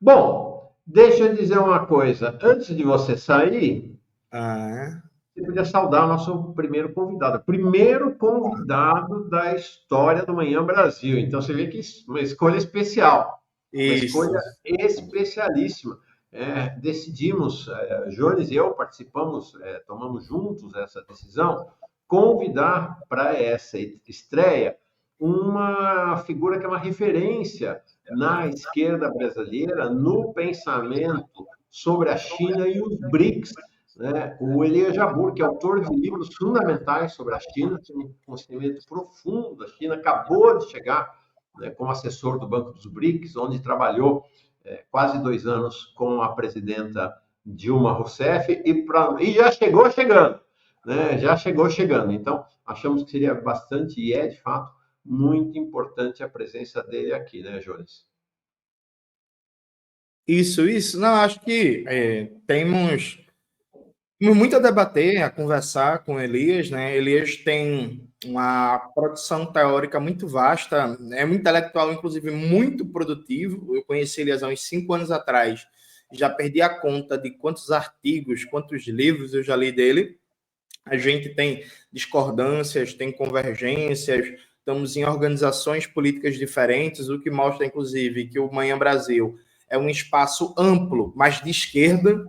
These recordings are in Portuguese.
Bom, deixa eu dizer uma coisa. Antes de você sair, Ah, você podia saudar o nosso primeiro convidado da história do Manhã Brasil. Então você vê que uma escolha especial, uma isso. escolha especialíssima. Decidimos, Jones e eu participamos, tomamos juntos essa decisão, convidar para essa estreia uma figura que é uma referência na esquerda brasileira, no pensamento sobre a China e os BRICS, né? O Elias Jabbour, que é autor de livros fundamentais sobre a China, tem um conhecimento profundo da China, acabou de chegar, né, como assessor do Banco dos BRICS, onde trabalhou quase 2 anos com a presidenta Dilma Rousseff e já chegou chegando, né? Já chegou chegando. Então, achamos que seria bastante, e é de fato, muito importante a presença dele aqui, né, Jones? Isso. Não, acho que temos muito a debater, a conversar com Elias, né? Elias tem uma produção teórica muito vasta, é um intelectual, inclusive, muito produtivo. Eu conheci Elias há uns 5 anos atrás, já perdi a conta de quantos artigos, quantos livros eu já li dele. A gente tem discordâncias, tem convergências, estamos em organizações políticas diferentes, o que mostra, inclusive, que o Manhã Brasil é um espaço amplo, mas de esquerda,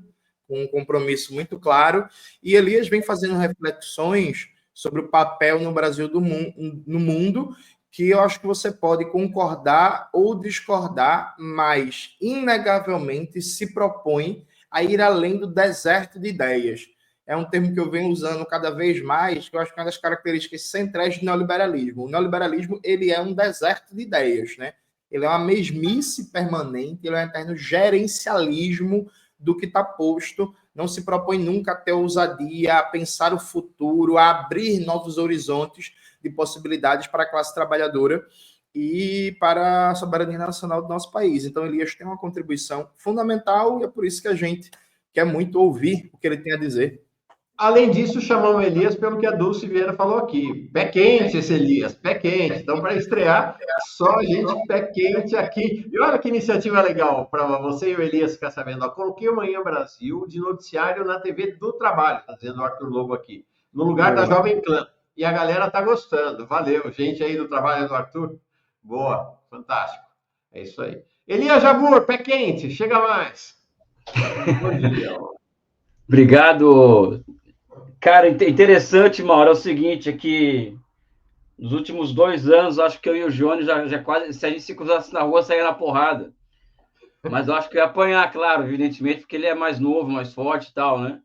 com um compromisso muito claro, e Elias vem fazendo reflexões sobre o papel no Brasil no mundo, que eu acho que você pode concordar ou discordar, mas inegavelmente se propõe a ir além do deserto de ideias. É um termo que eu venho usando cada vez mais, que eu acho que é uma das características centrais do neoliberalismo. O neoliberalismo, ele é um deserto de ideias, né? Ele é uma mesmice permanente, ele é um eterno gerencialismo do que está posto, não se propõe nunca a ter ousadia, a pensar o futuro, a abrir novos horizontes de possibilidades para a classe trabalhadora e para a soberania nacional do nosso país. Então, Elias tem uma contribuição fundamental e é por isso que a gente quer muito ouvir o que ele tem a dizer. Além disso, chamamos Elias pelo que a Dulce Vieira falou aqui. Pé quente esse Elias, pé quente. Então, para estrear, só gente pé quente aqui. E olha que iniciativa legal para você e o Elias ficar sabendo. Ó, coloquei o Manhã Brasil de noticiário na TV do Trabalho, está dizendo o Arthur Lobo aqui, no lugar da Boa. Jovem Clã. E a galera tá gostando. Valeu, gente aí do trabalho do Arthur. Boa, fantástico. É isso aí. Elias Jabbour, pé quente, chega mais. Bom dia. Obrigado. Cara, interessante, Mauro, é o seguinte, é que nos últimos 2 anos, acho que eu e o Jones já quase, se a gente se cruzasse na rua, saía na porrada. Mas eu acho que eu ia apanhar, claro, evidentemente, porque ele é mais novo, mais forte e tal, né?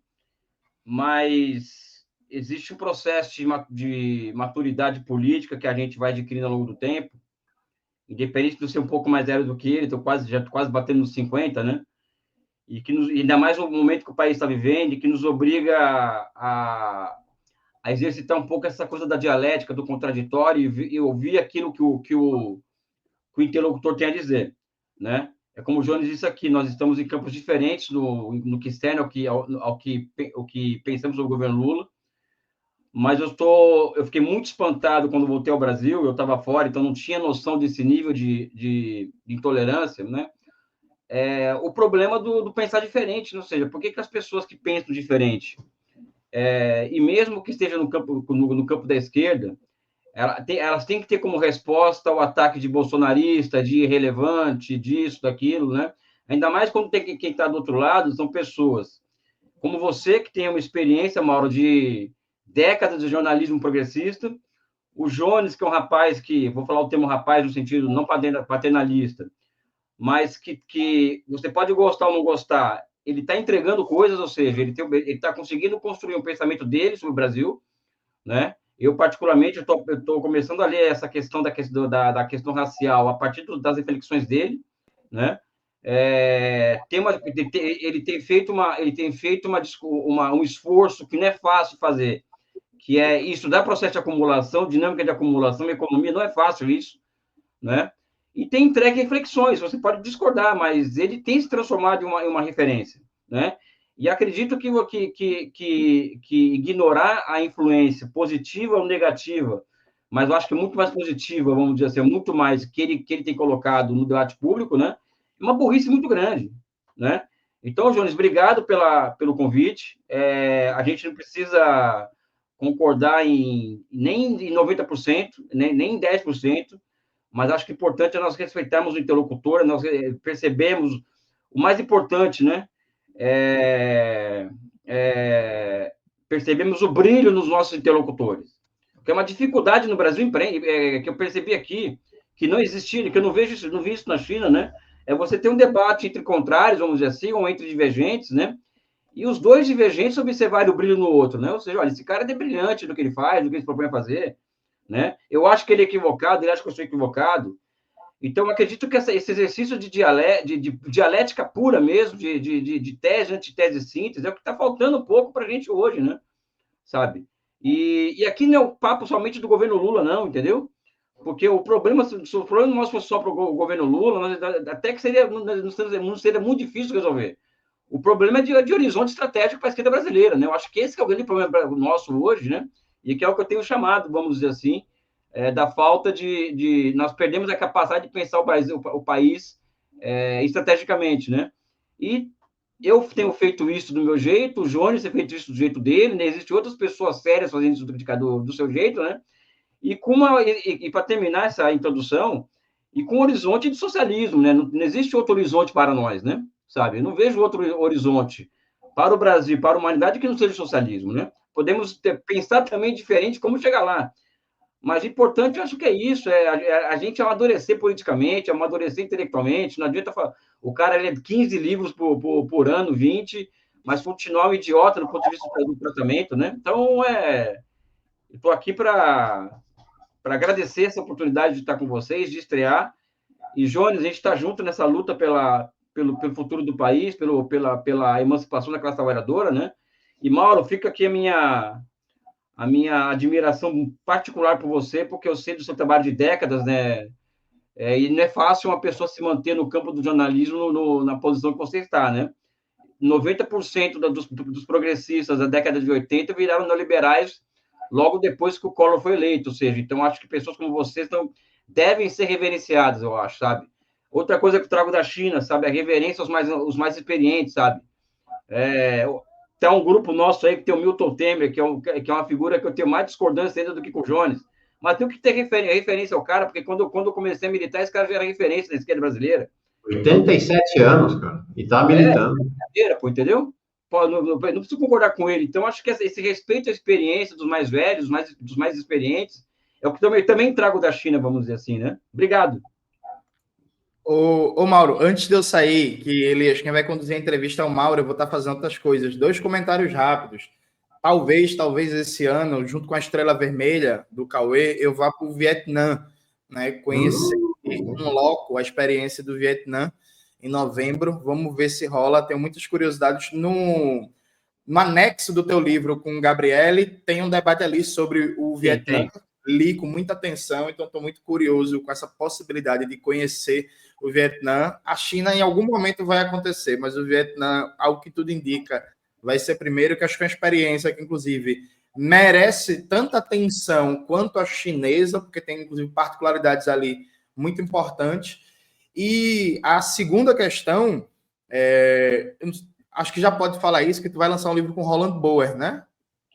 Mas existe um processo de maturidade política que a gente vai adquirindo ao longo do tempo, independente de eu ser um pouco mais velho do que ele, já tô quase batendo nos 50, né? E que ainda mais no momento que o país está vivendo, e que nos obriga a exercitar um pouco essa coisa da dialética, do contraditório, e ouvir aquilo que o interlocutor tem a dizer, né? É como o Jones disse aqui, nós estamos em campos diferentes no que externo ao que pensamos sobre o governo Lula, mas eu fiquei muito espantado quando voltei ao Brasil, eu estava fora, então não tinha noção desse nível de intolerância, né? O problema do pensar diferente, ou seja, por que as pessoas que pensam diferente, e mesmo que esteja no campo da esquerda, elas têm que ter como resposta o ataque de bolsonarista, de irrelevante, disso, daquilo, né? Ainda mais quando tem quem está do outro lado, são pessoas como você, que tem uma experiência, Mauro, de décadas de jornalismo progressista, o Jones, que é um rapaz que, vou falar o termo rapaz no sentido não paternalista, mas que você pode gostar ou não gostar, ele está entregando coisas, ou seja, ele está conseguindo construir um pensamento dele sobre o Brasil, né? Eu, particularmente, estou começando a ler essa questão da questão racial a partir das reflexões dele, né? Ele tem feito um esforço que não é fácil fazer, que é estudar processo de acumulação, dinâmica de acumulação, economia, não é fácil isso, né? E tem entregue reflexões, você pode discordar, mas ele tem se transformado em uma referência, né? E acredito que ignorar a influência positiva ou negativa, mas eu acho que muito mais positiva, vamos dizer assim, muito mais que ele tem colocado no debate público, né? uma burrice muito grande, né? Então, Jones, obrigado pelo convite. A gente não precisa concordar nem em 90%, nem em 10%, mas acho que o importante é nós respeitarmos o interlocutor, nós percebemos o mais importante, né? Percebemos o brilho nos nossos interlocutores. Porque é uma dificuldade no Brasil, que eu percebi aqui, que não existia, que eu não vi isso na China, né? É você ter um debate entre contrários, vamos dizer assim, ou entre divergentes, né? E os dois divergentes observarem o brilho no outro, né? Ou seja, olha, esse cara é brilhante no que ele faz, no que ele se propõe a fazer, né? Eu acho que ele é equivocado, ele acha que eu sou equivocado. Então, eu acredito que esse exercício de dialética pura mesmo, de tese, antitese e síntese, é o que está faltando um pouco para a gente hoje, né? Sabe? E aqui não é o papo somente do governo Lula, não, entendeu? Porque o problema, se o problema nosso fosse só para o governo Lula, até que não seria muito difícil resolver. O problema é de horizonte estratégico para a esquerda brasileira, né? Eu acho que esse que é o grande problema nosso hoje, né? E que é o que eu tenho chamado, vamos dizer assim, da falta nós perdemos a capacidade de pensar o país estrategicamente, né? E eu tenho feito isso do meu jeito, o Jones tem feito isso do jeito dele, né? Existem outras pessoas sérias fazendo isso do seu jeito, né? E para terminar essa introdução, e com horizonte de socialismo, né? Não existe outro horizonte para nós, né? Sabe? Eu não vejo outro horizonte para o Brasil, para a humanidade que não seja socialismo, né? Podemos pensar também diferente como chegar lá. Mas o importante, eu acho que é isso, a gente amadurecer politicamente, amadurecer intelectualmente, não adianta falar, o cara lê 15 livros por ano, 20, mas continuar um idiota do ponto de vista do tratamento, né? Então, eu estou aqui para agradecer essa oportunidade de estar com vocês, de estrear, e, Jones, a gente está junto nessa luta pelo futuro do país, pela emancipação da classe trabalhadora, né? E, Mauro, fica aqui a minha admiração particular por você, porque eu sei do seu trabalho de décadas, né? E não é fácil uma pessoa se manter no campo do jornalismo na posição que você está, né? 90% dos progressistas da década de 80 viraram neoliberais logo depois que o Collor foi eleito, ou seja, então acho que pessoas como vocês devem ser reverenciadas, eu acho, sabe? Outra coisa que eu trago da China, sabe? A reverência aos mais experientes, sabe? Tem um grupo nosso aí que tem o Milton Temer, que é uma figura que eu tenho mais discordância ainda do que com o Jones. Mas tem que ter referência ao cara, porque quando eu comecei a militar, esse cara já era referência na esquerda brasileira. 87 anos, cara, e tá militando. Pô, entendeu? Pô, não preciso concordar com ele. Então, acho que esse respeito à experiência dos mais velhos, dos mais experientes, é o que também trago da China, vamos dizer assim, né? Obrigado. Ô Mauro, antes de eu sair, que Elias, quem vai conduzir a entrevista é o Mauro, eu vou estar fazendo outras coisas. 2 comentários rápidos. Talvez esse ano, junto com a Estrela Vermelha do Cauê, eu vá para o Vietnã, né? Conhecer um loco, a experiência do Vietnã em novembro. Vamos ver se rola. Tenho muitas curiosidades. No anexo do teu livro com o Gabriele, tem um debate ali sobre o Vietnã. Li com muita atenção, então estou muito curioso com essa possibilidade de conhecer o Vietnã. A China, em algum momento, vai acontecer, mas o Vietnã, ao que tudo indica, vai ser primeiro, que acho que é uma experiência que, inclusive, merece tanta atenção quanto a chinesa, porque tem, inclusive, particularidades ali muito importantes. E a segunda questão, acho que já pode falar isso, que tu vai lançar um livro com Roland Boer, né?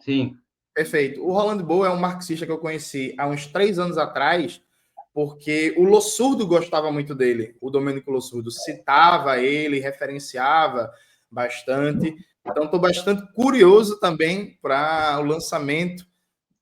Sim. Perfeito. O Roland Boer é um marxista que eu conheci há uns 3 anos atrás, porque o Lossurdo gostava muito dele. O Domênico Lossurdo citava ele, referenciava bastante. Então, estou bastante curioso também para o lançamento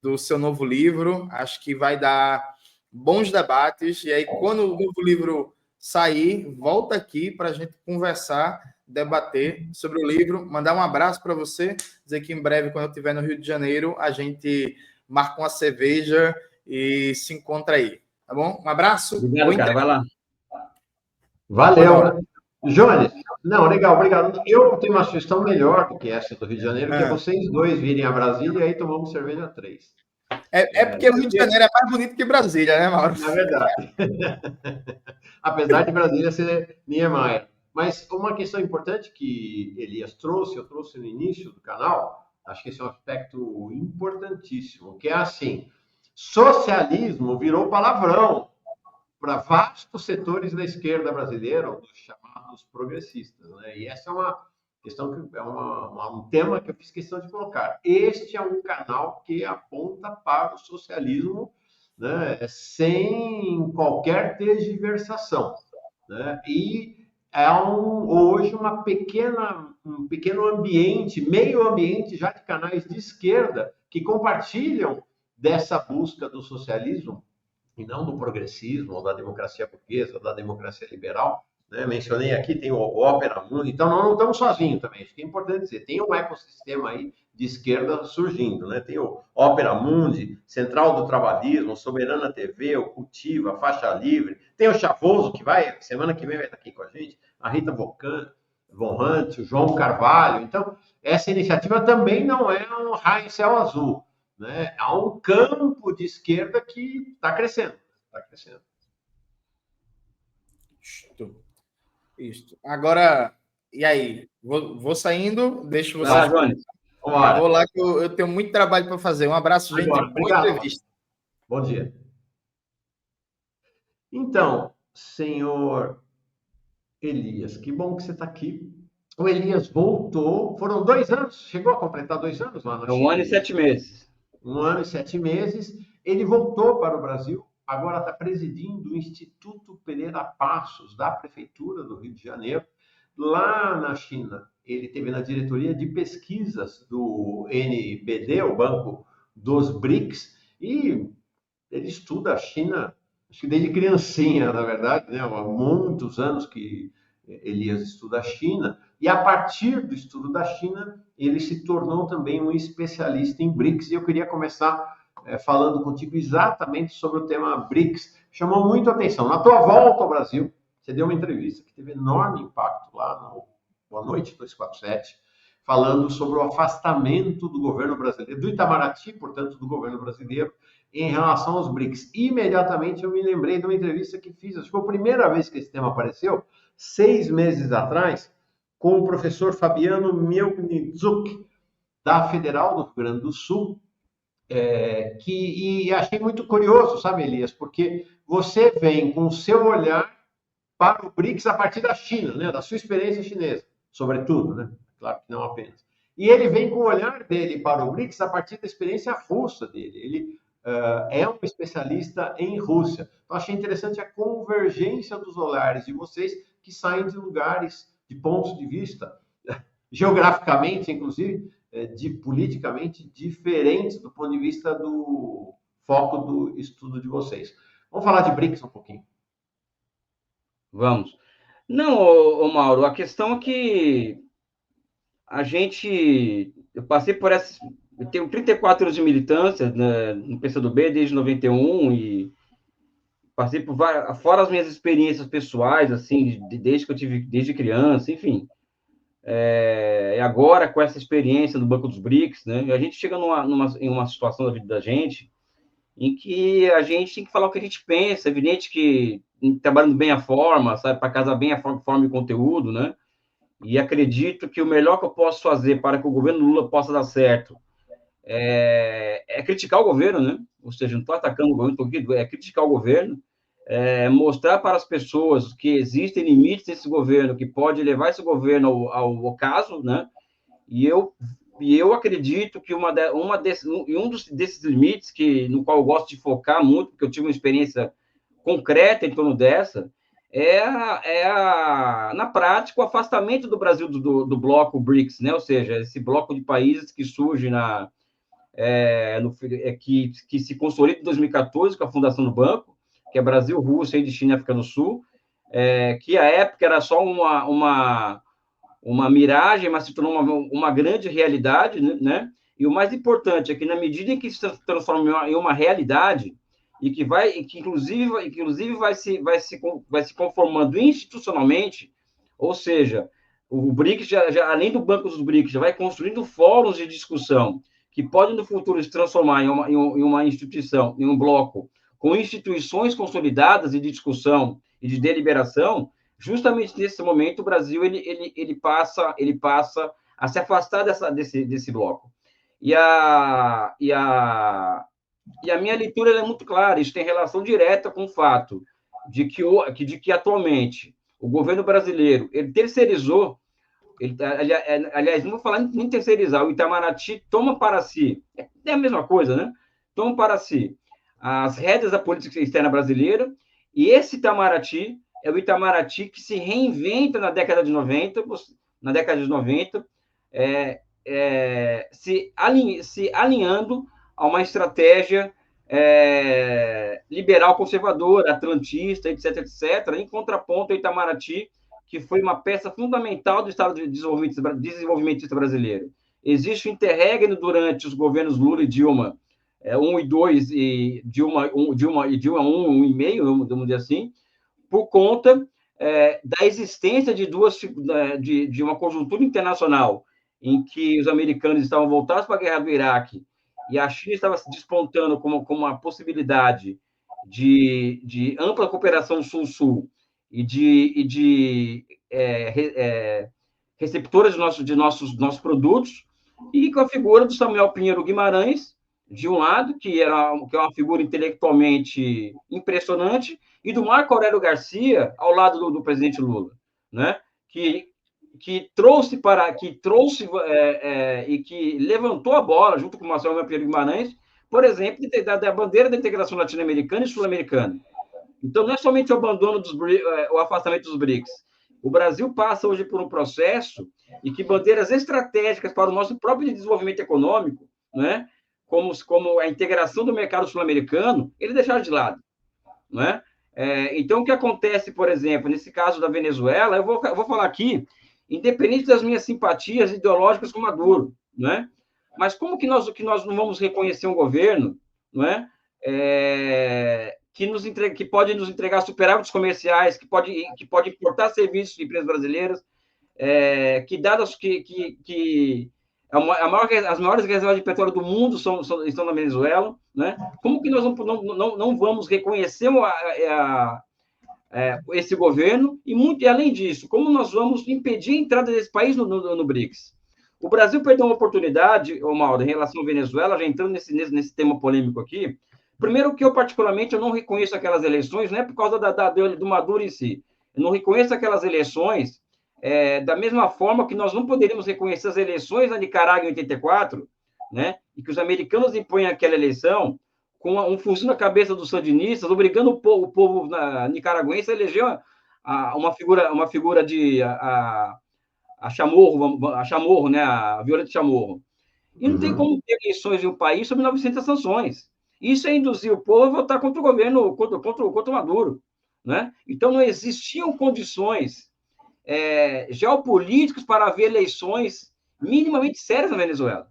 do seu novo livro. Acho que vai dar bons debates. E aí, quando o novo livro sair, volta aqui para a gente conversar, debater sobre o livro. Mandar um abraço para você. Dizer que em breve, quando eu estiver no Rio de Janeiro, a gente marca uma cerveja e se encontra aí. Tá bom? Um abraço. Obrigado, cara. Vai lá. Valeu. Jones, não, legal, obrigado. Eu tenho uma sugestão melhor do que essa do Rio de Janeiro, que é vocês dois virem a Brasília e aí tomamos cerveja 3. Porque o Rio de Janeiro é mais bonito que Brasília, né, Mauro? É verdade. Apesar de Brasília ser Niemeyer. Mas uma questão importante que Elias trouxe, eu trouxe no início do canal, acho que esse é um aspecto importantíssimo, que é assim, socialismo virou palavrão. para vastos setores da esquerda brasileira, os chamados progressistas, né? E essa é uma questão que é um tema que eu fiz questão de colocar. Este é um canal que aponta para o socialismo, né, sem qualquer tergiversação, né? E é hoje um pequeno ambiente, meio ambiente já de canais de esquerda que compartilham dessa busca do socialismo e não do progressismo, ou da democracia burguesa, ou da democracia liberal, né? Mencionei aqui, tem o Opera Mundi, então nós não estamos sozinhos também, acho que é importante dizer, tem um ecossistema aí de esquerda surgindo, né? Tem o Opera Mundi, Central do Trabalhismo, Soberana TV, o Cultiva, Faixa Livre, tem o Chavoso, que semana que vem vai estar aqui com a gente, a Rita Von Hunt, o João Carvalho, então essa iniciativa também não é um raio em céu azul, né? Há um campo de esquerda que está crescendo. Está crescendo. Isto. Agora, e aí? Vou saindo, deixo vocês. Vai lá, Jones. Vou lá que eu tenho muito trabalho para fazer. Um abraço, gente. Boa Obrigado. entrevista. Bom dia. Então, senhor Elias, que bom que você está aqui. O Elias voltou, foram 2 anos, chegou a completar 2 anos lá na China. 1 ano e 7 meses. 1 ano e 7 meses. Ele voltou para o Brasil, agora está presidindo o Instituto Pereira Passos, da Prefeitura do Rio de Janeiro. Lá na China, ele esteve na diretoria de pesquisas do NBD, o Banco dos BRICS, e ele estuda a China, acho que desde criancinha, na verdade, né? Há muitos anos que Elias estuda a China, e a partir do estudo da China, ele se tornou também um especialista em BRICS, e eu queria começar falando contigo exatamente sobre o tema BRICS. Chamou muito a atenção. Na tua volta ao Brasil, você deu uma entrevista que teve enorme impacto lá no Boa Noite 247, falando sobre o afastamento do governo brasileiro, do Itamaraty, portanto, do governo brasileiro, em relação aos BRICS. Imediatamente eu me lembrei de uma entrevista que fiz, acho que foi a primeira vez que esse tema apareceu, 6 meses atrás, com o professor Fabiano Mielczuk, da Federal do Rio Grande do Sul, e achei muito curioso, sabe, Elias, porque você vem com o seu olhar para o BRICS a partir da China, né, da sua experiência chinesa, sobretudo, né? Claro que não apenas. E ele vem com o olhar dele para o BRICS a partir da experiência russa dele. Ele é um especialista em Rússia. Então, achei interessante a convergência dos olhares de vocês que saem de lugares, de pontos de vista, geograficamente, inclusive, politicamente diferentes do ponto de vista do foco do estudo de vocês. Vamos falar de BRICS um pouquinho. Vamos. Não, Mauro, a questão é que eu passei por essas, eu tenho 34 anos de militância, né, no PCdoB desde 91 e passei por várias, fora as minhas experiências pessoais, assim, desde que eu tive, desde criança, enfim. E agora, com essa experiência do Banco dos BRICS, né, a gente chega em uma situação da vida da gente em que a gente tem que falar o que a gente pensa. É evidente que trabalhando bem a forma, sabe, para casar bem a forma e conteúdo, né? E acredito que o melhor que eu posso fazer para que o governo Lula possa dar certo é criticar o governo, né? Ou seja, não estou atacando o governo, é criticar o governo, mostrar para as pessoas que existem limites nesse governo, que pode levar esse governo ao ocaso, né? E eu acredito que desses limites, no qual eu gosto de focar muito, porque eu tive uma experiência concreta em torno dessa, na prática, o afastamento do Brasil do bloco BRICS, né? Ou seja, esse bloco de países que surge que se consolida em 2014 com a fundação do banco, que é Brasil, Rússia, Índia, China e África do Sul, que à época era só uma miragem, mas se tornou uma grande realidade, né? E o mais importante é que, na medida em que isso se transforma em uma realidade, e que inclusive vai se conformando institucionalmente, ou seja, o BRICS, além do Banco dos BRICS, já vai construindo fóruns de discussão que podem, no futuro, se transformar em uma instituição, em um bloco, com instituições consolidadas de discussão e de deliberação. Justamente nesse momento, o Brasil ele passa a se afastar desse bloco. E a minha leitura é muito clara, isso tem relação direta com o fato de que atualmente o governo brasileiro ele terceirizou, aliás, não vou falar nem terceirizar, o Itamaraty toma para si, é a mesma coisa, né? Toma para si as rédeas da política externa brasileira, e esse Itamaraty é o Itamaraty que se reinventa na década de 90, se alinhando a uma estratégia liberal conservadora, atlantista, etc., etc., em contraponto ao Itamaraty, que foi uma peça fundamental do Estado de desenvolvimentista brasileiro. Existe o interregno durante os governos Lula e Dilma, 1 e 2, e Dilma 1 e 1,5, vamos dizer assim, por conta da existência de uma conjuntura internacional em que os americanos estavam voltados para a guerra do Iraque e a China estava se despontando como uma possibilidade de ampla cooperação Sul-Sul e de receptoras de nossos produtos, e com a figura do Samuel Pinheiro Guimarães, de um lado, que é uma figura intelectualmente impressionante, e do Marco Aurélio Garcia, ao lado do presidente Lula, né? que trouxe e que levantou a bola, junto com o Marcelo Pinheiro Guimarães, por exemplo, da bandeira da integração latino-americana e sul-americana. Então, não é somente o abandono o afastamento dos BRICS. O Brasil passa hoje por um processo em que bandeiras estratégicas para o nosso próprio desenvolvimento econômico, né, como a integração do mercado sul-americano, eles deixaram de lado, né? Então, o que acontece, por exemplo, nesse caso da Venezuela, eu vou falar aqui, independente das minhas simpatias ideológicas com Maduro, né? Mas como que nós não vamos reconhecer um governo, não é? Que pode nos entregar superávites comerciais, que pode importar serviços de empresas brasileiras, as maiores reservas de petróleo do mundo estão na Venezuela, né? Como que nós não vamos reconhecer esse governo? E além disso, como nós vamos impedir a entrada desse país no BRICS? O Brasil perdeu uma oportunidade, Mauro, em relação à Venezuela, já entrando nesse tema polêmico aqui. Primeiro que eu, particularmente, eu não reconheço aquelas eleições, não é por causa do Maduro em si. Eu não reconheço aquelas eleições da mesma forma que nós não poderíamos reconhecer as eleições na Nicarágua em 84, né? E que os americanos impõem aquela eleição com um fuzil na cabeça dos sandinistas, obrigando o povo nicaragüense a eleger uma figura de a Chamorro, né? A Violeta Chamorro. E não tem como ter eleições em um país sob 900 sanções. Isso é induzir o povo a votar contra o governo, contra o Maduro, né? Então, não existiam condições geopolíticas para haver eleições minimamente sérias na Venezuela.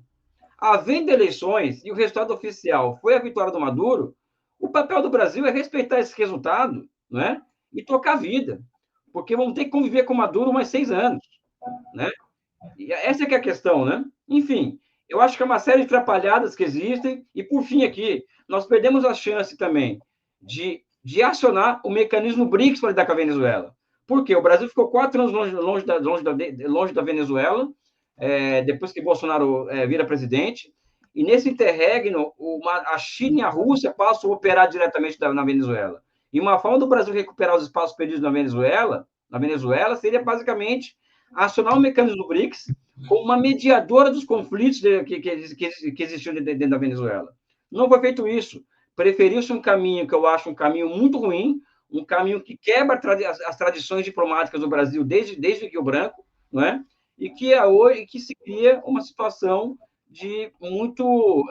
Havendo eleições e o resultado oficial foi a vitória do Maduro, o papel do Brasil é respeitar esse resultado, né? E tocar a vida, porque vamos ter que conviver com o Maduro mais 6 anos, né? E essa é que é a questão, né? Enfim, eu acho que é uma série de atrapalhadas que existem, e por fim aqui, nós perdemos a chance também de acionar o mecanismo BRICS para lidar com a Venezuela. Por quê? O Brasil ficou 4 anos longe da Venezuela, depois que Bolsonaro vira presidente, e nesse interregno, a China e a Rússia passam a operar diretamente na Venezuela. E uma forma do Brasil recuperar os espaços perdidos na Venezuela seria basicamente acionar o mecanismo do BRICS como uma mediadora dos conflitos que existiam dentro da Venezuela. Não foi feito isso. Preferiu-se um caminho que eu acho um caminho muito ruim, um caminho que quebra as tradições diplomáticas do Brasil desde Rio Branco, não é? E que hoje que se cria uma situação de muito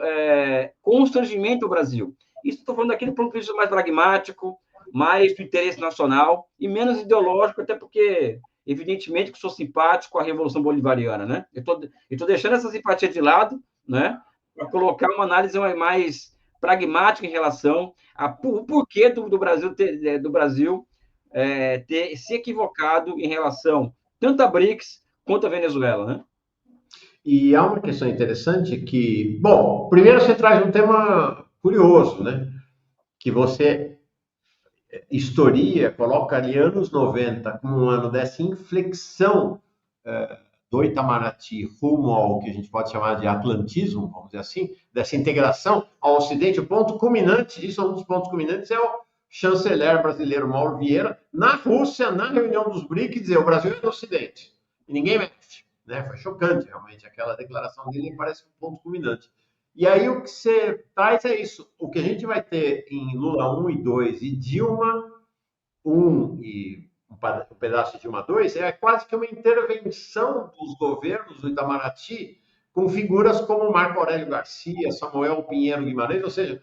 constrangimento no Brasil. Isso estou falando aqui do ponto de vista mais pragmático, mais do interesse nacional e menos ideológico, até porque, evidentemente, que sou simpático à Revolução Bolivariana, né? Eu estou deixando essa simpatia de lado, né? Para colocar uma análise mais pragmática em relação ao porquê do Brasil ter se equivocado em relação tanto a BRICS quanto a Venezuela, né? E há uma questão interessante que, bom, primeiro você traz um tema curioso, né? Que você coloca ali anos 90 como um ano dessa inflexão do Itamaraty rumo ao que a gente pode chamar de atlantismo, vamos dizer assim, dessa integração ao Ocidente. O ponto culminante disso, um dos pontos culminantes é chanceler brasileiro Mauro Vieira, na Rússia, na reunião dos BRICS, dizer o Brasil é do Ocidente. E ninguém mexe. Né? Foi chocante, realmente. Aquela declaração dele parece um ponto culminante. E aí o que você traz é isso. O que a gente vai ter em Lula 1 e 2 e Dilma 1 e um pedaço de Dilma 2 é quase que uma intervenção dos governos do Itamaraty com figuras como Marco Aurélio Garcia, Samuel Pinheiro Guimarães, ou seja,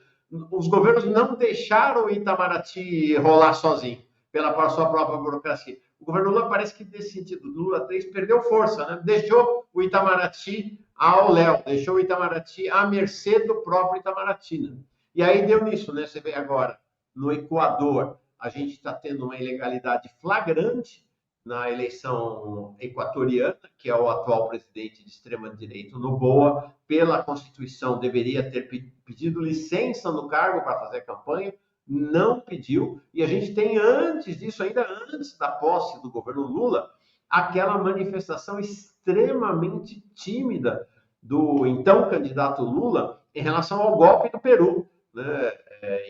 os governos não deixaram o Itamaraty rolar sozinho, pela sua própria burocracia. O governo Lula parece que, nesse sentido, Lula 3 perdeu força, né? Deixou o Itamaraty ao léu, deixou o Itamaraty à mercê do próprio Itamaraty. Né? E aí deu nisso, né? Você vê agora, no Equador, a gente está tendo uma ilegalidade flagrante na eleição equatoriana, que é o atual presidente de extrema-direita, Noboa, pela Constituição, deveria ter pedido licença no cargo para fazer campanha, não pediu, e a gente tem antes disso, ainda antes da posse do governo Lula, aquela manifestação extremamente tímida do então candidato Lula em relação ao golpe do Peru, né?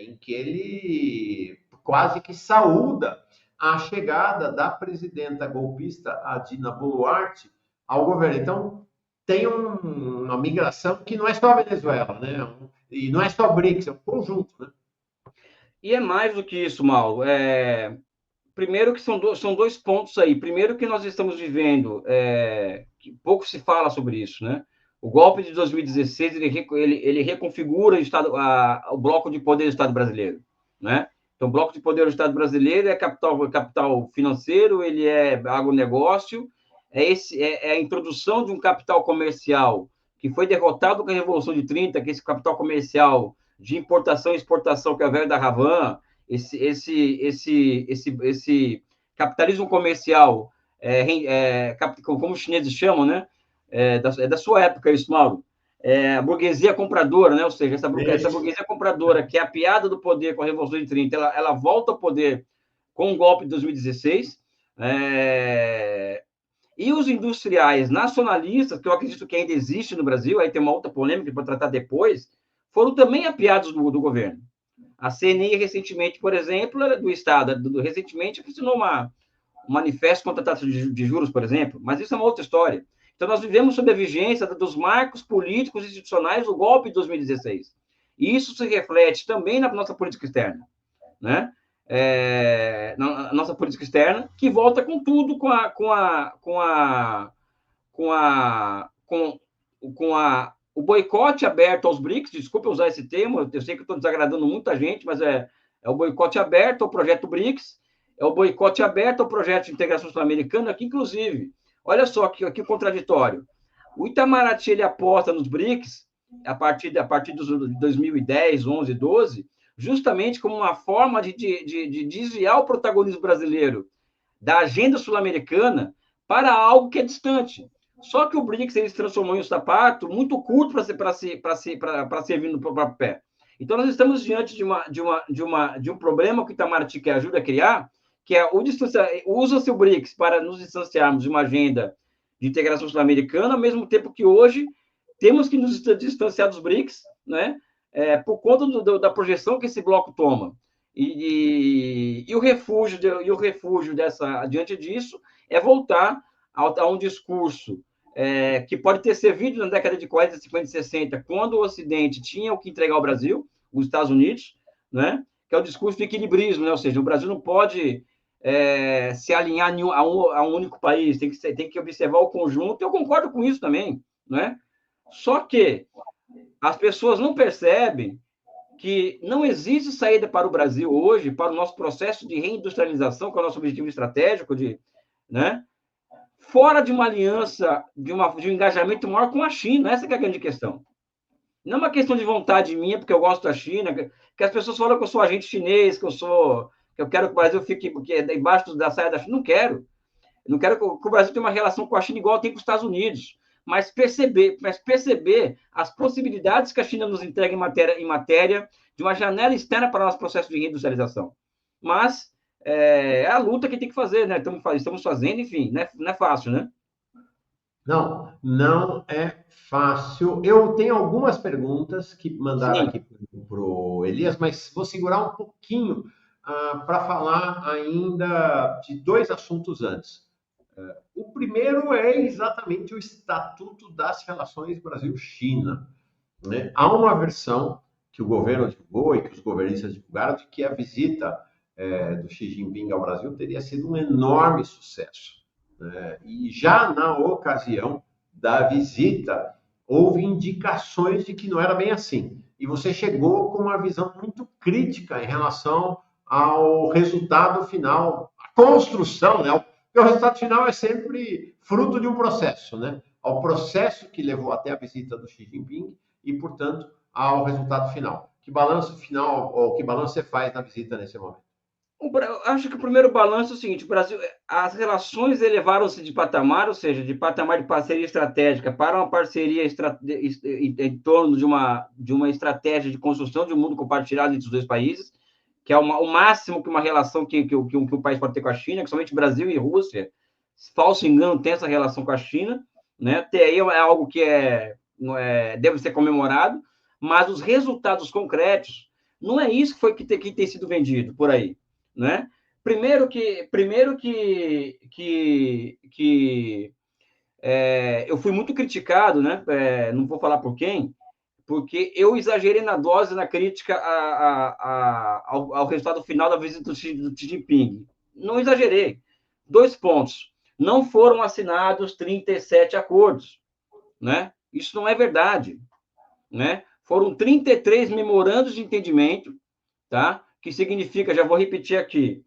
Em que ele quase que saúda a chegada da presidenta golpista, a Dina Boluarte, ao governo. Então, tem uma migração que não é só a Venezuela, né? E não é só BRICS, é um conjunto, né? E é mais do que isso, Mauro. Primeiro que são dois pontos aí. Primeiro que nós estamos vivendo, que pouco se fala sobre isso, né? O golpe de 2016, ele reconfigura o bloco de poder do Estado brasileiro, né? Então, o bloco de poder do Estado brasileiro é capital financeiro, ele é agronegócio, é a introdução de um capital comercial que foi derrotado com a Revolução de 30, que é esse capital comercial de importação e exportação, que é o velho da Havan, esse capitalismo comercial, como os chineses chamam, né? Da sua época, isso, Mauro. A burguesia compradora, né? Ou seja, essa burguesia compradora, que é a piada do poder com a Revolução de 30, ela volta ao poder com o golpe de 2016. E os industriais nacionalistas, que eu acredito que ainda existe no Brasil, aí tem uma outra polêmica para tratar depois, foram também apiados do governo. A CNI, recentemente, por exemplo, do Estado, recentemente assinou um manifesto contra a taxa de juros, por exemplo, mas isso é uma outra história. Então, nós vivemos sob a vigência dos marcos políticos e institucionais do golpe de 2016. E isso se reflete também na nossa política externa, né? Na nossa política externa, que volta com tudo, o boicote aberto aos BRICS, desculpe usar esse termo, eu sei que eu estou desagradando muita gente, mas é o boicote aberto ao projeto BRICS, é o boicote aberto ao projeto de integração sul-americana, que, inclusive, olha só que contraditório, o Itamaraty ele aposta nos BRICS a partir dos 2010, 11, 12, justamente como uma forma de desviar o protagonismo brasileiro da agenda sul-americana para algo que é distante. Só que o BRICS ele se transformou em um sapato muito curto para servir no próprio pé. Então, nós estamos diante de um problema que o Itamaraty quer ajuda a criar, que é usa-se o BRICS para nos distanciarmos de uma agenda de integração sul-americana, ao mesmo tempo que hoje temos que nos distanciar dos BRICS, né? Por conta da projeção que esse bloco toma. E o refúgio diante disso é voltar a um discurso que pode ter servido na década de 40, 50 e 60, quando o Ocidente tinha o que entregar ao Brasil, os Estados Unidos, né? Que é o discurso do equilibrismo, né? Ou seja, o Brasil não pode se alinhar a um único país, tem que observar o conjunto. Eu concordo com isso também, né? Só que as pessoas não percebem que não existe saída para o Brasil hoje, para o nosso processo de reindustrialização, que é o nosso objetivo estratégico, né? Fora de uma aliança, de um engajamento maior com a China. Essa que é a grande questão. Não é uma questão de vontade minha, porque eu gosto da China, que as pessoas falam que eu sou agente chinês, que eu quero que o Brasil fique embaixo da saia da China. Não quero. Eu não quero que o Brasil tenha uma relação com a China igual tem com os Estados Unidos. Mas perceber as possibilidades que a China nos entrega em matéria de uma janela externa para o nosso processo de reindustrialização. Mas é a luta que tem que fazer, né? Estamos fazendo, enfim, não é fácil, né? Não é fácil. Eu tenho algumas perguntas que mandaram aqui para o Elias, mas vou segurar um pouquinho para falar ainda de dois assuntos antes. O primeiro é exatamente o Estatuto das Relações Brasil-China, né? Há uma versão que o governo divulgou e que os governistas divulgaram de que a visita do Xi Jinping ao Brasil teria sido um enorme sucesso, né? E já na ocasião da visita, houve indicações de que não era bem assim. E você chegou com uma visão muito crítica em relação ao resultado final, a construção, né? Porque o resultado final é sempre fruto de um processo, né? Ao processo que levou até a visita do Xi Jinping e, portanto, ao resultado final. Que balanço final, ou que balanço você faz na visita nesse momento? Acho que o primeiro balanço é o seguinte: o Brasil, as relações elevaram-se de patamar, ou seja, de patamar de parceria estratégica para uma parceria em torno de uma estratégia de construção de um mundo compartilhado entre os dois países, que é o máximo que uma relação que o país pode ter com a China, que somente Brasil e Rússia, falso engano, tem essa relação com a China, né? Até aí é algo que deve ser comemorado, mas os resultados concretos não é isso que tem sido vendido por aí, né? Primeiro que eu fui muito criticado, né? Não vou falar por quem, porque eu exagerei na dose na crítica ao resultado final da visita do Xi Jinping. Não exagerei. 2 pontos. Não foram assinados 37 acordos, né? Isso não é verdade, né? Foram 33 memorandos de entendimento, tá? Que significa, já vou repetir aqui,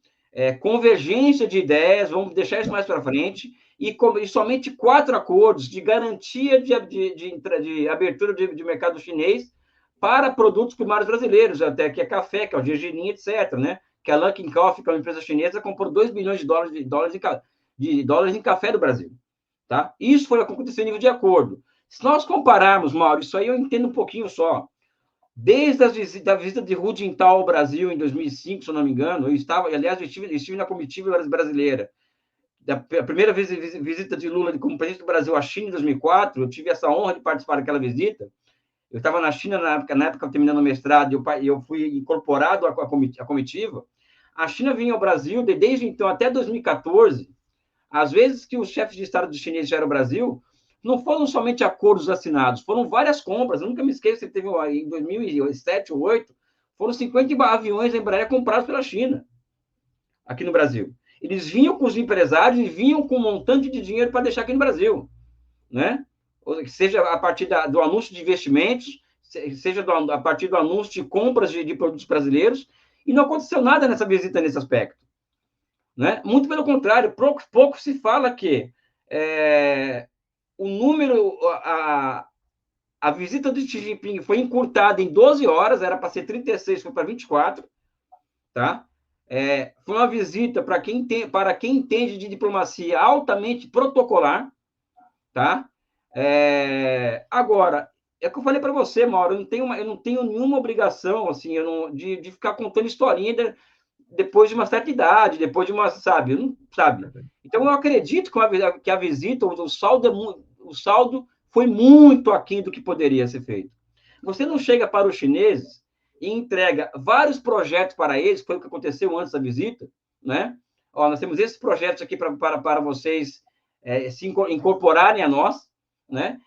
convergência de ideias, vamos deixar isso mais para frente, e somente 4 acordos de garantia de abertura de mercado chinês para produtos primários brasileiros, até que é café, que é o gergelim, etc., né? Que a Luckin Coffee, que é uma empresa chinesa, comprou 2 bilhões de dólares em café do Brasil, tá? Isso foi acontecer em nível de acordo. Se nós compararmos, Mauro, isso aí eu entendo um pouquinho só. Desde a visita de Hu Jintao ao Brasil em 2005, se eu não me engano, eu estive na comitiva brasileira. A primeira visita de Lula como presidente do Brasil à China em 2004, eu tive essa honra de participar daquela visita. Eu estava na China na época terminando o mestrado, e eu fui incorporado à comitiva. A China vinha ao Brasil desde então até 2014. Às vezes que os chefes de Estado chineses vieram ao Brasil, não foram somente acordos assinados, foram várias compras. Eu nunca me esqueço, teve em 2007 ou 2008, foram 50 aviões da Embraer comprados pela China, aqui no Brasil. Eles vinham com os empresários e vinham com um montante de dinheiro para deixar aqui no Brasil, né? Seja a partir do anúncio de investimentos, seja a partir do anúncio de compras de produtos brasileiros, e não aconteceu nada nessa visita nesse aspecto, né? Muito pelo contrário, pouco se fala que o número, a visita do Xi Jinping foi encurtada em 12 horas, era para ser 36, foi para 24, tá? Foi uma visita para quem entende de diplomacia altamente protocolar, tá? Agora, é o que eu falei para você, Mauro, eu não tenho nenhuma obrigação assim, de ficar contando historinha depois de uma certa idade, depois de uma, sabe? Então, eu acredito que a visita, o saldo foi muito aquém do que poderia ser feito. Você não chega para os chineses e entrega vários projetos para eles, foi o que aconteceu antes da visita, né? Nós temos esses projetos aqui para vocês se incorporarem a nós, né?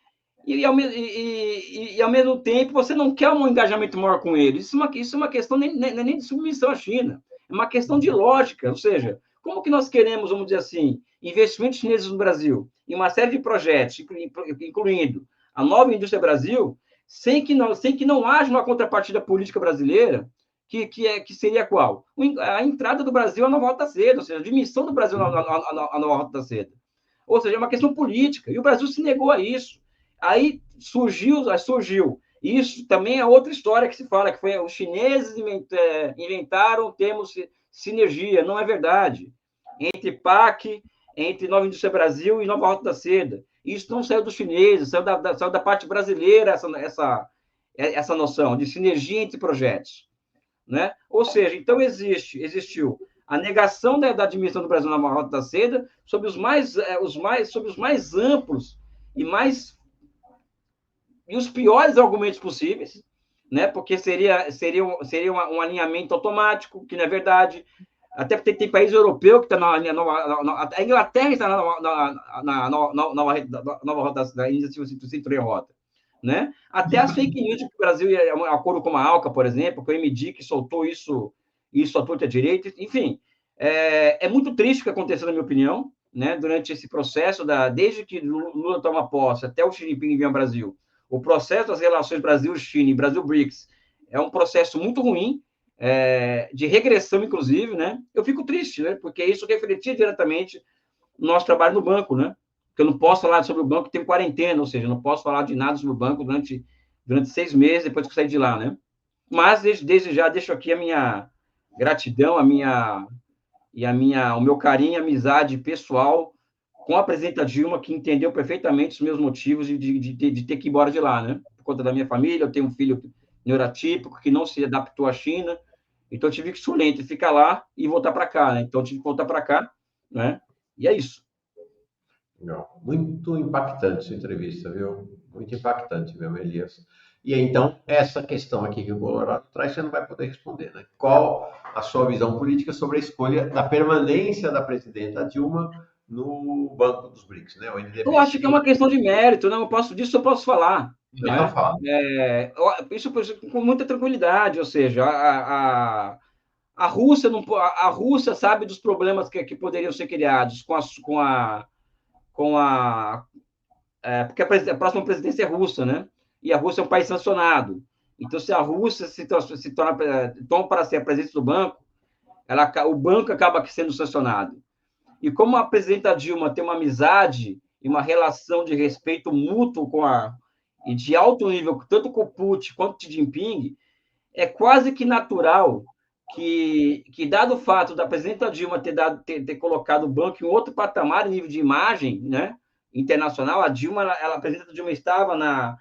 E ao mesmo tempo, você não quer um engajamento maior com eles. Isso é uma questão nem de submissão à China, é uma questão de lógica, ou seja, como que nós queremos, vamos dizer assim, investimentos chineses no Brasil, em uma série de projetos, incluindo a nova indústria Brasil, sem que não haja uma contrapartida política brasileira, que seria qual? A entrada do Brasil à nova Rota da Seda, ou seja, a admissão do Brasil à nova Rota da Seda. Ou seja, é uma questão política, e o Brasil se negou a isso. Aí surgiu, isso também é outra história que se fala, que foi os chineses inventaram o termo sinergia, não é verdade. Entre PAC, entre Nova Indústria Brasil e Nova Rota da Seda. Isso não saiu dos chineses, saiu da parte brasileira essa noção de sinergia entre projetos, né? Ou seja, então existiu a negação da admissão do Brasil na Nova Rota da Seda sobre os mais amplos e os piores argumentos possíveis, né? Porque seria um alinhamento automático, que não é verdade. Até porque tem país europeu que está a Inglaterra está na nova rota da iniciativa Cinturão Rota, né? Até as fake news que o Brasil é um acordo com a ALCA, por exemplo, que o MD que soltou isso à torta direita, enfim, é muito triste o que aconteceu, na minha opinião, né? Durante esse processo desde que Lula toma posse até o Xi Jinping vir ao Brasil, o processo das relações Brasil-China e Brasil-BRICS é um processo muito ruim, de regressão, inclusive, né? Eu fico triste, né? Porque isso refletia diretamente no nosso trabalho no banco, né? Porque eu não posso falar sobre o banco que tem quarentena, ou seja, eu não posso falar de nada sobre o banco durante 6 meses depois que eu sair de lá, né? Mas, desde já, deixo aqui a minha gratidão, o meu carinho e amizade pessoal com a presidenta Dilma, que entendeu perfeitamente os meus motivos de ter que ir embora de lá, né? Por conta da minha família, eu tenho um filho neurotípico que não se adaptou à China, então eu tive que ser lento, ficar lá e voltar para cá, né? Então eu tive que voltar para cá, né? E é isso. Não, muito impactante essa entrevista, viu? Muito impactante mesmo, Elias. E então, essa questão aqui que o Colorado traz, você não vai poder responder, né? Qual a sua visão política sobre a escolha da permanência da presidenta Dilma no Banco dos BRICS, né? O NDB. Eu acho que é uma questão de mérito, né? Disso eu posso falar. Então, Né? fala. Isso com muita tranquilidade, ou seja, a Rússia a Rússia sabe dos problemas que poderiam ser criados porque a próxima presidência é russa, né? E a Rússia é um país sancionado. Então, se a Rússia toma para si a presidência do banco, o banco acaba sendo sancionado. E como a presidenta Dilma tem uma amizade e uma relação de respeito mútuo e de alto nível, tanto com o Putin quanto com o Xi Jinping, é quase que natural que dado o fato da presidenta Dilma ter colocado o banco em outro patamar, em nível de imagem, né, internacional, a presidenta Dilma estava na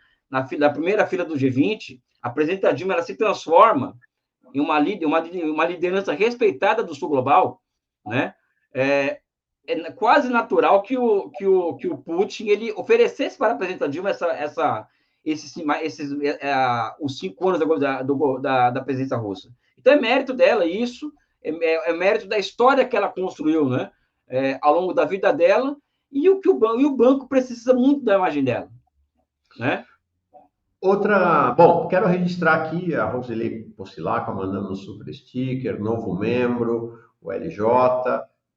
primeira fila do G20, a presidenta Dilma ela se transforma em uma liderança respeitada do sul global, né? É quase natural que o Putin ele oferecesse para a presidenta Dilma os 5 anos da presidência russa. Então, é mérito dela isso, é mérito da história que ela construiu, né? Ao longo da vida dela, e o banco precisa muito da imagem dela, né? Bom, quero registrar aqui a Roseli Pocilaca mandando um super sticker, novo membro, o LJ,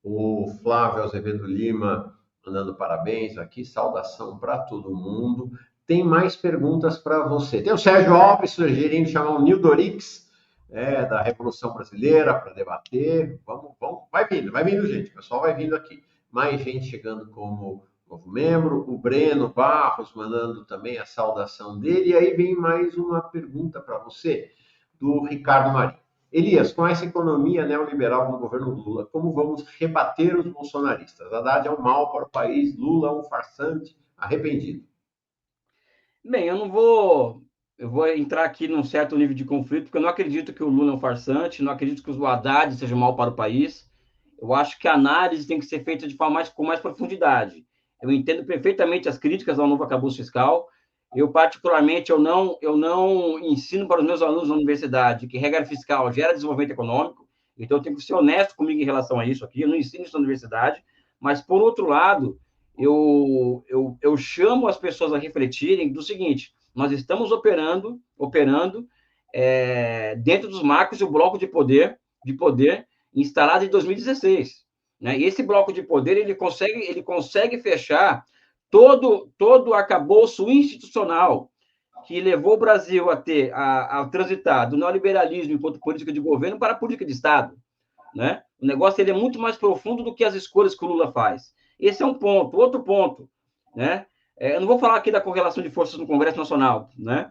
o Flávio Azevedo Lima mandando parabéns aqui, saudação para todo mundo. Tem mais perguntas para você. Tem o Sérgio Alves sugerindo chamar o Nil Dorix, da Revolução Brasileira, para debater. Vamos, vai vindo, gente. O pessoal vai vindo aqui. Mais gente chegando como novo membro. O Breno Barros mandando também a saudação dele. E aí vem mais uma pergunta para você, do Ricardo Marinho. Elias, com essa economia neoliberal do governo Lula, como vamos rebater os bolsonaristas? Haddad é um mal para o país, Lula é um farsante arrependido. Bem, eu vou entrar aqui num certo nível de conflito, porque eu não acredito que o Lula é um farsante, não acredito que o Haddad seja mal para o país. Eu acho que a análise tem que ser feita de forma com mais profundidade. Eu entendo perfeitamente as críticas ao novo arcabouço fiscal. Eu, particularmente, eu não ensino para os meus alunos na universidade que regra fiscal gera desenvolvimento econômico, então eu tenho que ser honesto comigo em relação a isso aqui, eu não ensino isso na universidade, mas, por outro lado, eu chamo as pessoas a refletirem do seguinte: nós estamos operando dentro dos marcos do bloco de poder instalado em 2016. Né? E esse bloco de poder ele consegue fechar todo o arcabouço institucional que levou o Brasil a transitar do neoliberalismo enquanto política de governo para a política de Estado. Né? O negócio ele é muito mais profundo do que as escolhas que o Lula faz. Esse é um ponto. Outro ponto, né? Eu não vou falar aqui da correlação de forças no Congresso Nacional, né?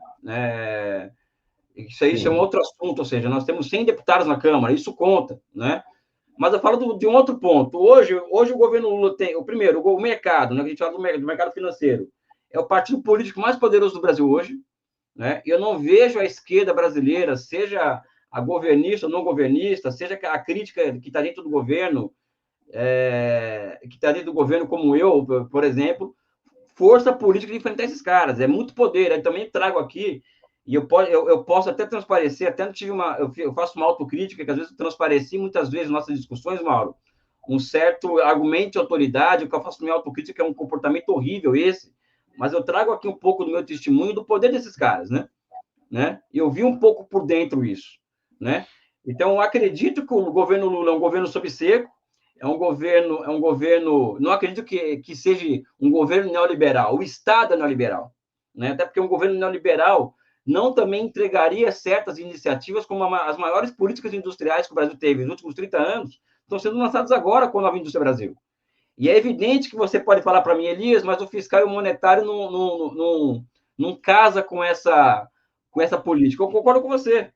Isso é um outro assunto, ou seja, nós temos 100 deputados na Câmara, isso conta, né? Mas eu falo de um outro ponto. Hoje o governo Lula tem, o mercado, né? A gente fala do mercado financeiro, é o partido político mais poderoso do Brasil hoje, né? Eu não vejo a esquerda brasileira, seja a governista ou não governista, seja a crítica que está dentro do governo, que está dentro do governo como eu, por exemplo, força política de enfrentar esses caras. É muito poder. Eu também trago aqui E eu posso até transparecer, até tive eu faço uma autocrítica, que às vezes eu transpareci muitas vezes em nossas discussões, Mauro, um certo argumento de autoridade, o que eu faço minha autocrítica é um comportamento horrível esse, mas eu trago aqui um pouco do meu testemunho do poder desses caras, né? E eu vi um pouco por dentro isso, né? Então, eu acredito que o governo Lula é um governo sob seco, é um governo, não acredito que seja um governo neoliberal, o Estado é neoliberal, né? Até porque um governo neoliberal não também entregaria certas iniciativas como as maiores políticas industriais que o Brasil teve nos últimos 30 anos, estão sendo lançadas agora com a nova indústria Brasil. E é evidente que você pode falar para mim, Elias, mas o fiscal e o monetário não casa com essa política. Eu concordo com você,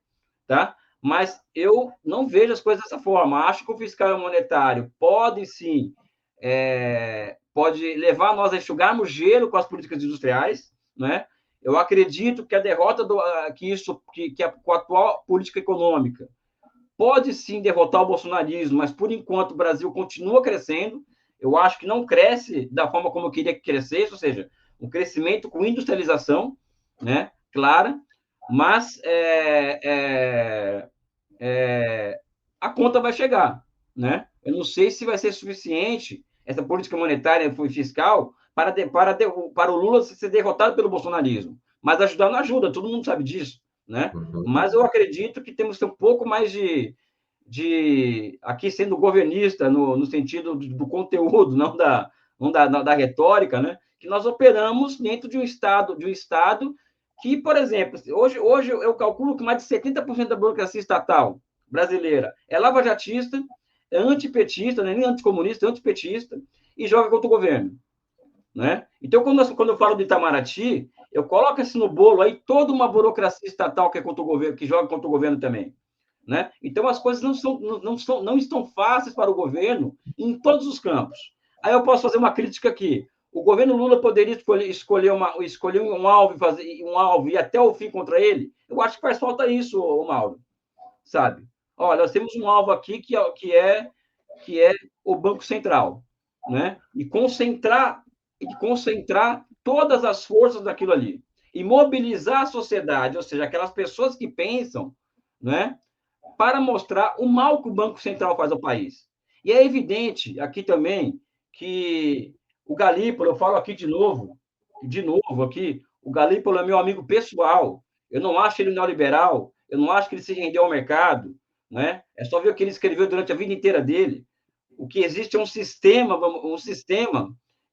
tá? Mas eu não vejo as coisas dessa forma. Acho que o fiscal e o monetário pode sim, pode levar nós a enxugarmos gelo com as políticas industriais, né? Eu acredito que a derrota com a atual política econômica pode sim derrotar o bolsonarismo, mas por enquanto o Brasil continua crescendo. Eu acho que não cresce da forma como eu queria que crescesse, ou seja, um crescimento com industrialização, né? Clara, mas a conta vai chegar, né? Eu não sei se vai ser suficiente essa política monetária e fiscal para o Lula ser derrotado pelo bolsonarismo, mas ajudar não ajuda, todo mundo sabe disso, né? Mas eu acredito que temos que ter um pouco mais aqui sendo governista no sentido do conteúdo, não da retórica, né? Que nós operamos dentro de um estado que, por exemplo, hoje eu calculo que mais de 70% da burocracia estatal brasileira é lava-jatista, é antipetista, não é nem anticomunista, é antipetista, e joga contra o governo, né? Então, quando eu falo de Itamaraty, eu coloco assim no bolo aí toda uma burocracia estatal que é contra o governo, que joga contra o governo também, né? Então, as coisas não estão fáceis para o governo em todos os campos. Aí eu posso fazer uma crítica aqui. O governo Lula poderia escolher um alvo e ir até o fim contra ele? Eu acho que faz falta isso, Mauro, sabe? Olha, nós temos um alvo aqui que é o Banco Central, né? E concentrar todas as forças daquilo ali e mobilizar a sociedade, ou seja, aquelas pessoas que pensam, né? Para mostrar o mal que o Banco Central faz ao país. E é evidente aqui também que o Galípolo, eu falo aqui de novo aqui, o Galípolo é meu amigo pessoal. Eu não acho ele neoliberal, eu não acho que ele se rendeu ao mercado, né? É só ver o que ele escreveu durante a vida inteira dele. O que existe é um sistema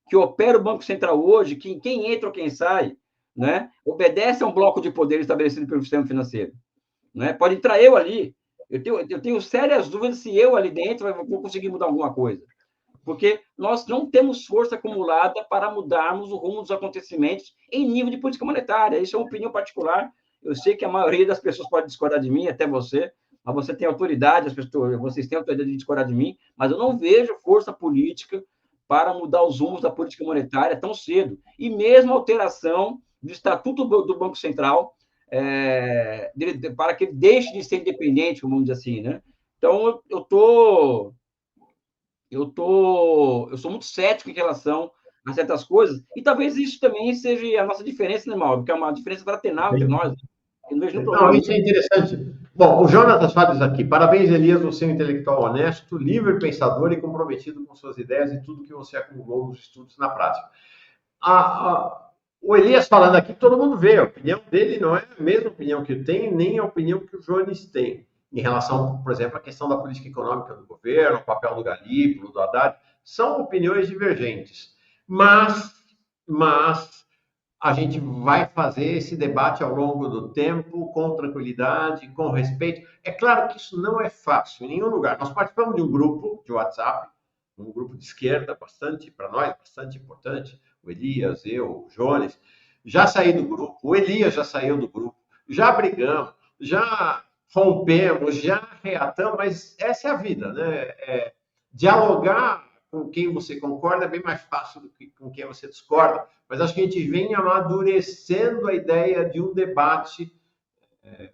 que opera o Banco Central hoje, que quem entra ou quem sai, né, obedece a um bloco de poder estabelecido pelo sistema financeiro. Né? Pode entrar eu ali. Eu tenho sérias dúvidas se eu ali dentro vou conseguir mudar alguma coisa. Porque nós não temos força acumulada para mudarmos o rumo dos acontecimentos em nível de política monetária. Isso é uma opinião particular. Eu sei que a maioria das pessoas pode discordar de mim, até você, mas você tem autoridade, vocês têm autoridade de discordar de mim, mas eu não vejo força política para mudar os rumos da política monetária tão cedo. E mesmo a alteração do Estatuto do Banco Central, para que ele deixe de ser independente, vamos dizer assim, né? Então, eu sou muito cético em relação a certas coisas, e talvez isso também seja a nossa diferença, né, Mauro? Que é uma diferença fraternal entre nós. Eu não vejo nenhum problema. Não, isso é interessante. Bom, o Jonatas Fábio aqui. Parabéns, Elias, você é um intelectual honesto, livre pensador e comprometido com suas ideias e tudo que você acumulou nos estudos na prática. O Elias falando aqui, todo mundo vê, a opinião dele não é a mesma opinião que eu tenho, nem a opinião que o Jones tem, em relação, por exemplo, à questão da política econômica do governo, o papel do Galípolo, do Haddad, são opiniões divergentes. Mas a gente vai fazer esse debate ao longo do tempo, com tranquilidade, com respeito. É claro que isso não é fácil em nenhum lugar. Nós participamos de um grupo de WhatsApp, um grupo de esquerda, para nós, bastante importante, o Elias, eu, o Jones, já saí do grupo, o Elias já saiu do grupo, já brigamos, já rompemos, já reatamos, mas essa é a vida, né? Dialogar com quem você concorda é bem mais fácil do que com quem você discorda, mas acho que a gente vem amadurecendo a ideia de um debate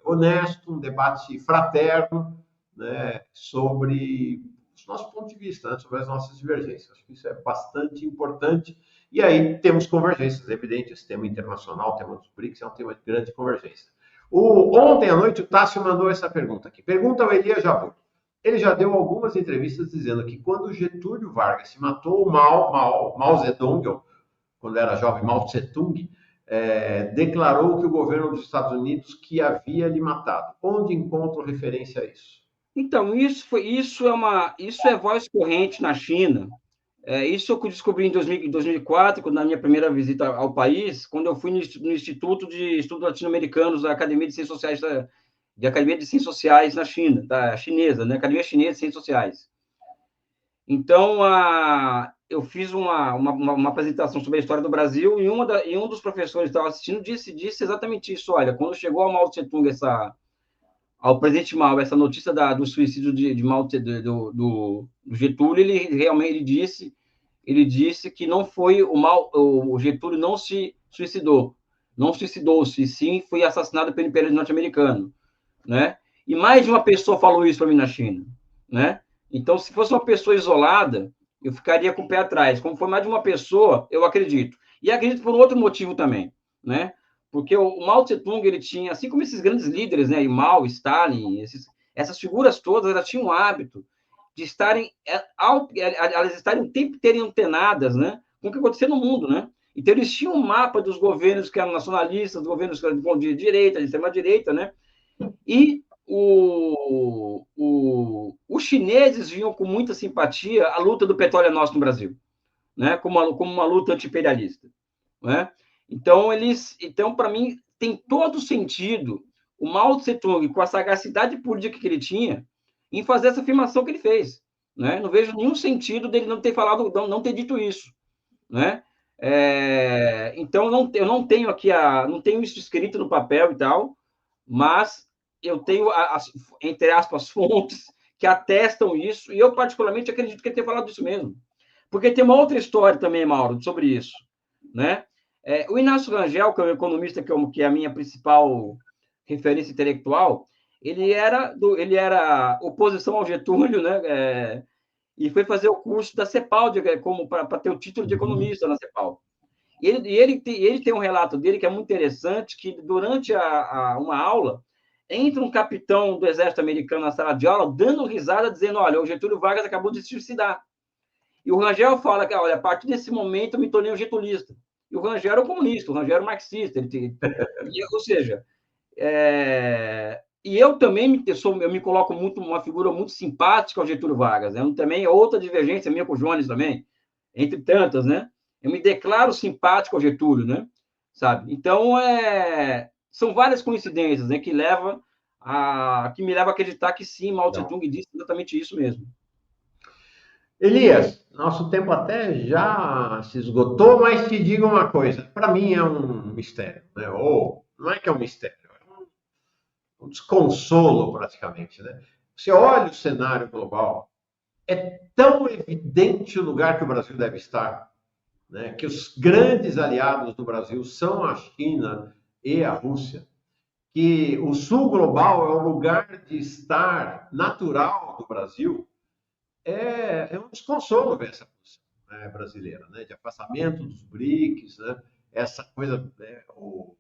honesto, um debate fraterno, né, sobre o nosso ponto de vista, né, sobre as nossas divergências. Acho que isso é bastante importante. E aí temos convergências, evidente, esse tema internacional, o tema dos BRICS é um tema de grande convergência. Ontem à noite o Tássio mandou essa pergunta aqui. Pergunta ao Elias Jabbour. Ele já deu algumas entrevistas dizendo que quando Getúlio Vargas se matou, Mao Zedong, quando era jovem, Mao Tse-tung, declarou que o governo dos Estados Unidos que havia lhe matado. Onde encontro referência a isso? Então, isso é voz corrente na China. Isso eu descobri em 2004, na minha primeira visita ao país, quando eu fui no Instituto de Estudos Latino-Americanos da Academia de Ciências Sociais Academia de Ciências Sociais na China, da chinesa, né? Academia Chinesa de Ciências Sociais. Então, eu fiz uma apresentação sobre a história do Brasil e um dos professores que estava assistindo disse exatamente isso. Olha, quando chegou ao Mao Tse-tung, ao presidente Mao, essa notícia do suicídio de Mao do Getúlio, ele disse que não foi o Getúlio não se suicidou, não suicidou-se, sim foi assassinado pelo Império Norte-Americano, né? E mais de uma pessoa falou isso para mim na China, né? Então, se fosse uma pessoa isolada, eu ficaria com o pé atrás. Como foi mais de uma pessoa, eu acredito. E acredito por outro motivo também, né? Porque o Mao Tse-tung, ele tinha, assim como esses grandes líderes, né? E Mao, Stalin, essas figuras todas, elas tinham um hábito de elas estarem o tempo inteiro antenadas, né? Com o que acontecia no mundo, né? Então, eles tinham um mapa dos governos que eram nacionalistas, dos governos que eram de direita, de extrema-direita, né? E os chineses viam com muita simpatia a luta do petróleo nosso no Brasil, né? Como uma luta anti-imperialista, né? Então, para mim, tem todo sentido o Mao Tse-tung, com a sagacidade política que ele tinha, em fazer essa afirmação que ele fez, né? Não vejo nenhum sentido dele não ter falado, não ter dito isso, né? Então, eu não tenho aqui não tenho isso escrito no papel e tal, mas eu tenho, entre aspas, fontes que atestam isso, e eu particularmente acredito que ele tenha falado isso mesmo. Porque tem uma outra história também, Mauro, sobre isso, né? O Inácio Rangel, que é um economista que é a minha principal referência intelectual, ele era oposição ao Getúlio, né? E foi fazer o curso da CEPAL, para ter o título de economista na CEPAL. E ele tem um relato dele que é muito interessante, que durante uma aula, entra um capitão do exército americano na sala de aula, dando risada, dizendo, olha, o Getúlio Vargas acabou de se suicidar. E o Rangel fala que, olha, a partir desse momento eu me tornei um getulista. E o Rangel era um comunista, o Rangel era um marxista. Ou seja, e eu também eu me coloco muito uma figura muito simpática ao Getúlio Vargas. Né? Também é outra divergência minha com o Jones também, entre tantas, né? Eu me declaro simpático ao Getúlio, né? Sabe? Então, são várias coincidências, né, que me levam a acreditar que sim, Mao Tse-tung disse exatamente isso mesmo. Elias, nosso tempo até já se esgotou, mas te digo uma coisa, para mim é um mistério, né? Ou não é que é um mistério, é um desconsolo praticamente, né? Você olha o cenário global, é tão evidente o lugar que o Brasil deve estar, né? Que os grandes aliados do Brasil são a China e a Rússia, que o sul global é o lugar de estar natural do Brasil. É um desconsolo ver essa posição, né, brasileira, né, de afastamento dos BRICS, né, essa coisa, né, o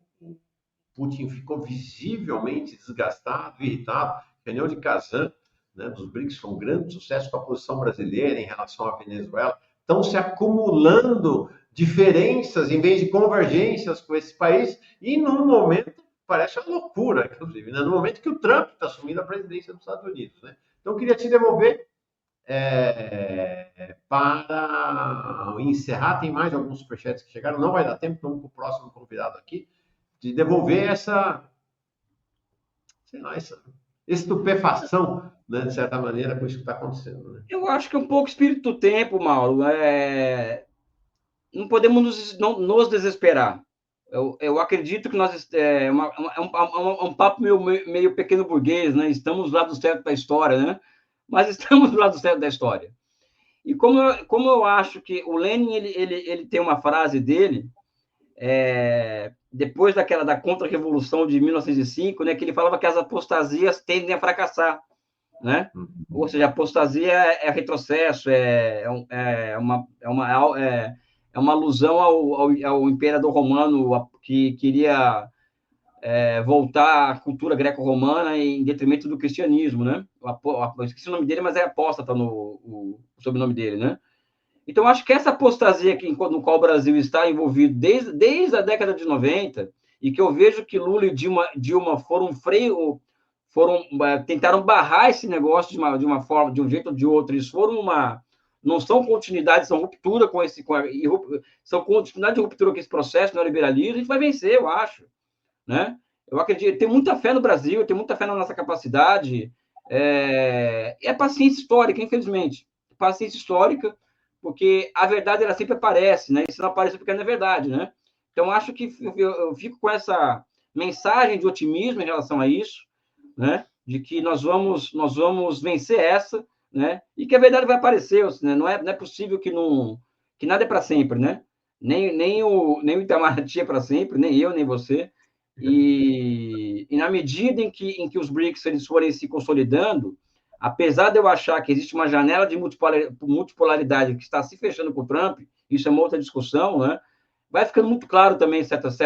Putin ficou visivelmente desgastado, irritado. A reunião de Kazan, né, dos BRICS foi um grande sucesso com a posição brasileira em relação à Venezuela. Estão se acumulando diferenças em vez de convergências com esse país, e num momento, parece uma loucura, inclusive, né, no momento que o Trump está assumindo a presidência dos Estados Unidos. Né? Então, eu queria te devolver para encerrar. Tem mais alguns superchats que chegaram, não vai dar tempo, vamos para o próximo convidado aqui, de devolver essa estupefação, né, de certa maneira, com isso que está acontecendo. Né? Eu acho que é um pouco espírito do tempo, Mauro. Não podemos nos desesperar. Eu acredito que nós é um papo meio pequeno burguês, né? Estamos do lado certo da história, né? Mas estamos do lado certo da história. E como eu acho que o Lenin ele tem uma frase dele, depois da contra-revolução de 1905, né, que ele falava que as apostasias tendem a fracassar, né? Ou seja, a apostasia é retrocesso, é uma alusão ao imperador romano que queria voltar à cultura greco-romana em detrimento do cristianismo, né? Eu esqueci o nome dele, mas é apóstata o sobrenome dele, né? Então, acho que essa apostasia no qual o Brasil está envolvido desde a década de 90, e que eu vejo que Lula e Dilma tentaram barrar esse negócio de uma forma, de um jeito ou de outro, eles não são continuidade, são ruptura são continuidade de ruptura com esse processo neoliberalismo, a gente vai vencer, eu acho, né? Eu acredito, tenho muita fé no Brasil, eu tenho muita fé na nossa capacidade, é paciência histórica, infelizmente, paciência histórica, porque a verdade ela sempre aparece, né? E se não aparece porque não é verdade, né? Então acho que eu fico com essa mensagem de otimismo em relação a isso, né? De que nós vamos vencer essa, né? E que a verdade vai aparecer, né? Não é possível que nada é para sempre, né? Nem o Itamaraty é para sempre, nem eu, nem você. E na medida em que os BRICS eles forem se consolidando, apesar de eu achar que existe uma janela de multipolaridade que está se fechando com o Trump, isso é uma outra discussão, né? Vai ficando muito claro também certas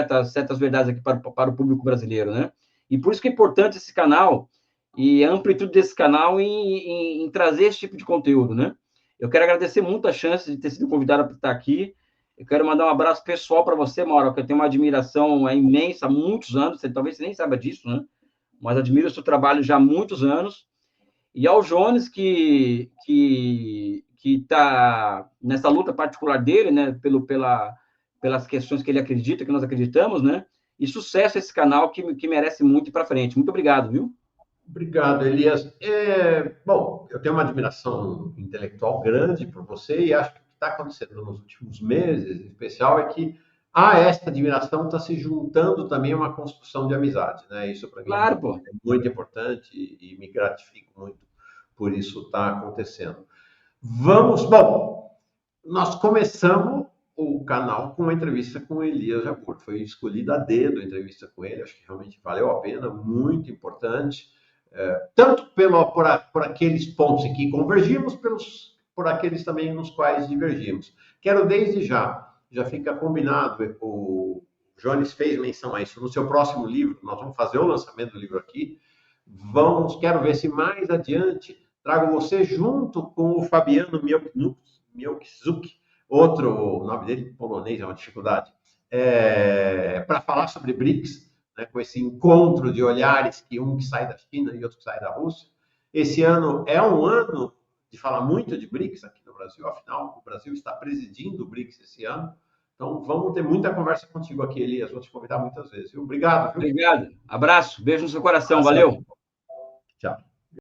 verdades aqui para o público brasileiro, né? E por isso que é importante esse canal e a amplitude desse canal em trazer esse tipo de conteúdo, né? Eu quero agradecer muito a chance de ter sido convidado para estar aqui. Eu quero mandar um abraço pessoal para você, Mauro, que eu tenho uma admiração imensa há muitos anos, talvez você nem saiba disso, né? Mas admiro o seu trabalho já há muitos anos. E ao Jones, que está nessa luta particular dele, né? Pelas questões que ele acredita, que nós acreditamos, né? E sucesso a esse canal que merece muito ir para frente. Muito obrigado, viu? Obrigado, Elias. Bom, eu tenho uma admiração intelectual grande por você e acho que o que está acontecendo nos últimos meses, em especial, é que esta admiração está se juntando também a uma construção de amizade, né? Isso para mim Claro, pô. é muito importante e me gratifico muito por isso estar acontecendo. Bom, nós começamos o canal com uma entrevista com o Elias Jabbour. Foi escolhida a dedo a entrevista com ele, acho que realmente valeu a pena, muito importante. Tanto por aqueles pontos em que convergimos, por aqueles também nos quais divergimos. Quero desde já fica combinado, o Jones fez menção a isso, no seu próximo livro, nós vamos fazer o lançamento do livro aqui, quero ver se mais adiante trago você junto com o Fabiano Mielczuk, outro, o nome dele polonês é uma dificuldade, para falar sobre BRICS, né, com esse encontro de olhares, que um que sai da China e outro que sai da Rússia. Esse ano é um ano de falar muito de BRICS aqui no Brasil, afinal, o Brasil está presidindo o BRICS esse ano. Então, vamos ter muita conversa contigo aqui, Elias. Vou te convidar muitas vezes. Viu? Obrigado. Viu? Obrigado. Abraço. Beijo no seu coração. Valeu. Tchau.